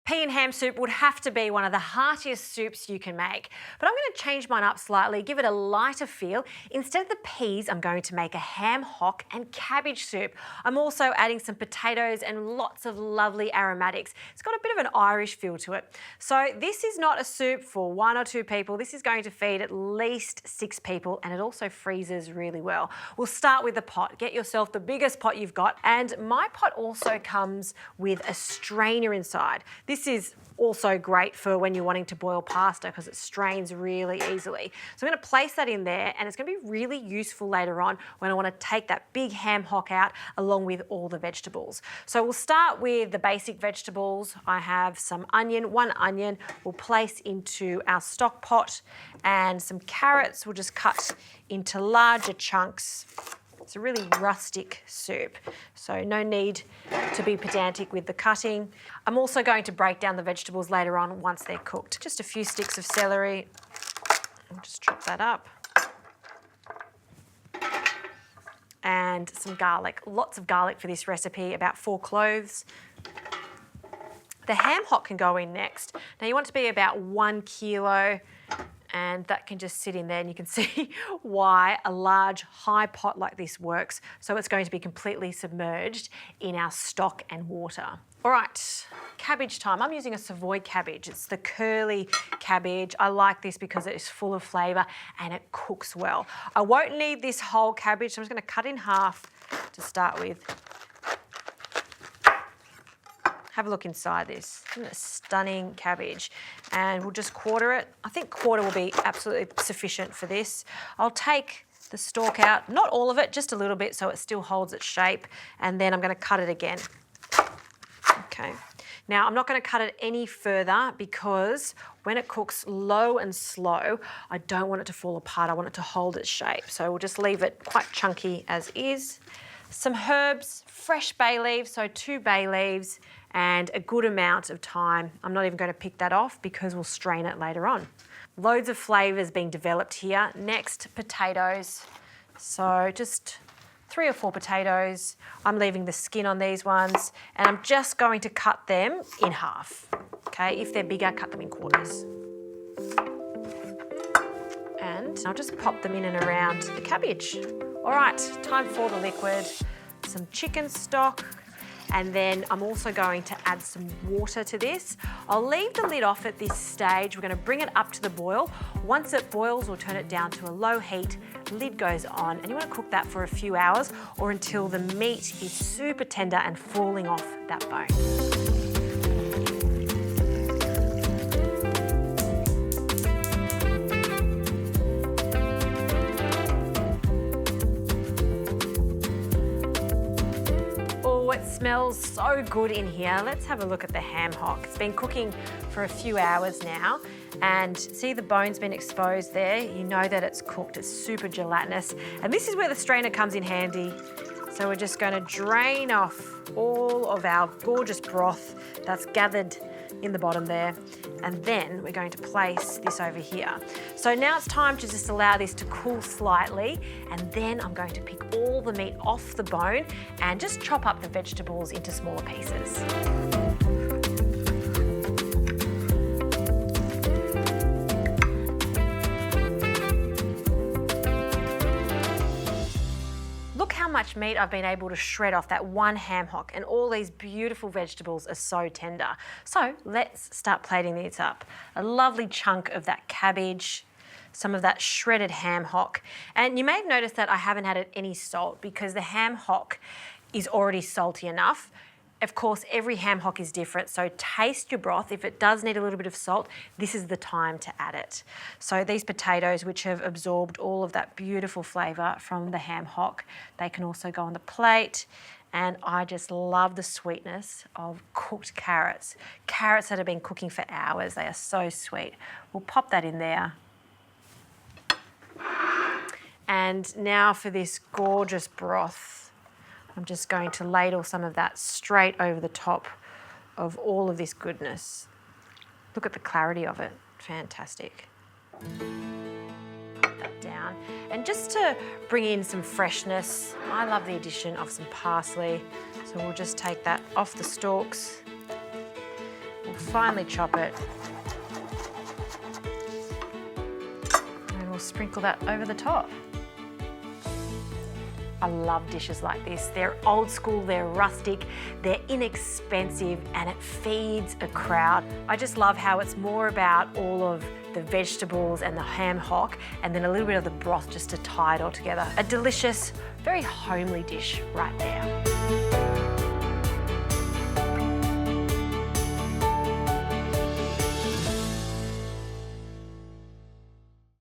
Pea and ham soup would have to be one of the heartiest soups you can make, but I'm going to change mine up slightly, give it a lighter feel. Instead of the peas, I'm going to make a ham, hock and cabbage soup. I'm also adding some potatoes and lots of lovely aromatics. It's got a bit of an Irish feel to it. So this is not a soup for 1 or 2 people. This is going to feed at least 6 people, and it also freezes really well. We'll start with the pot. Get yourself the biggest pot you've got, and my pot also comes with a strainer inside. This is also great for when you're wanting to boil pasta because it strains really easily. So I'm going to place that in there, and it's going to be really useful later on when I want to take that big ham hock out along with all the vegetables. So we'll start with the basic vegetables. I have some onion, 1 onion we'll place into our stock pot, and some carrots we'll just cut into larger chunks. It's a really rustic soup, so no need to be pedantic with the cutting. I'm also going to break down the vegetables later on once they're cooked. Just a few sticks of celery. I'll just chop that up. And some garlic. Lots of garlic for this recipe, about 4 cloves. The ham hock can go in next. Now you want it to be about 1 kilo, and that can just sit in there, and you can see why a large high pot like this works. So it's going to be completely submerged in our stock and water. All right, cabbage time. I'm using a savoy cabbage. It's the curly cabbage. I like this because it is full of flavour and it cooks well. I won't need this whole cabbage, so I'm just going to cut in half to start with. Have a look inside this. Isn't it a stunning cabbage? And we'll just quarter it. I think quarter will be absolutely sufficient for this. I'll take the stalk out, not all of it, just a little bit so it still holds its shape, and then I'm going to cut it again. Okay. Now, I'm not going to cut it any further because when it cooks low and slow, I don't want it to fall apart. I want it to hold its shape. So we'll just leave it quite chunky as is. Some herbs, fresh bay leaves, so 2 bay leaves, and a good amount of thyme. I'm not even going to pick that off because we'll strain it later on. Loads of flavours being developed here. Next, potatoes. So just 3 or 4 potatoes. I'm leaving the skin on these ones, and I'm just going to cut them in half. Okay, if they're bigger, cut them in quarters. And I'll just pop them in and around the cabbage. All right, time for the liquid. Some chicken stock. And then I'm also going to add some water to this. I'll leave the lid off at this stage. We're going to bring it up to the boil. Once it boils, we'll turn it down to a low heat. Lid goes on, and you want to cook that for a few hours or until the meat is super tender and falling off that bone. It smells so good in here. Let's have a look at the ham hock. It's been cooking for a few hours now, and see the bone's been exposed there. You know that it's cooked. It's super gelatinous, and this is where the strainer comes in handy. So we're just going to drain off all of our gorgeous broth that's gathered in the bottom there, and then we're going to place this over here. So now it's time to just allow this to cool slightly, and then I'm going to pick all the meat off the bone and just chop up the vegetables into smaller pieces. Look how much meat I've been able to shred off that 1 ham hock, and all these beautiful vegetables are so tender. So let's start plating these up. A lovely chunk of that cabbage, some of that shredded ham hock. And you may have noticed that I haven't added any salt because the ham hock is already salty enough. Of course, every ham hock is different, so taste your broth. If it does need a little bit of salt, this is the time to add it. So these potatoes, which have absorbed all of that beautiful flavour from the ham hock, they can also go on the plate. And I just love the sweetness of cooked carrots. Carrots that have been cooking for hours, they are so sweet. We'll pop that in there. And now for this gorgeous broth. I'm just going to ladle some of that straight over the top of all of this goodness. Look at the clarity of it. Fantastic. Put that down. And just to bring in some freshness, I love the addition of some parsley. So we'll just take that off the stalks. We'll finely chop it. And we'll sprinkle that over the top. I love dishes like this. They're old school, they're rustic, they're inexpensive, and it feeds a crowd. I just love how it's more about all of the vegetables and the ham hock, and then a little bit of the broth just to tie it all together. A delicious, very homely dish right there.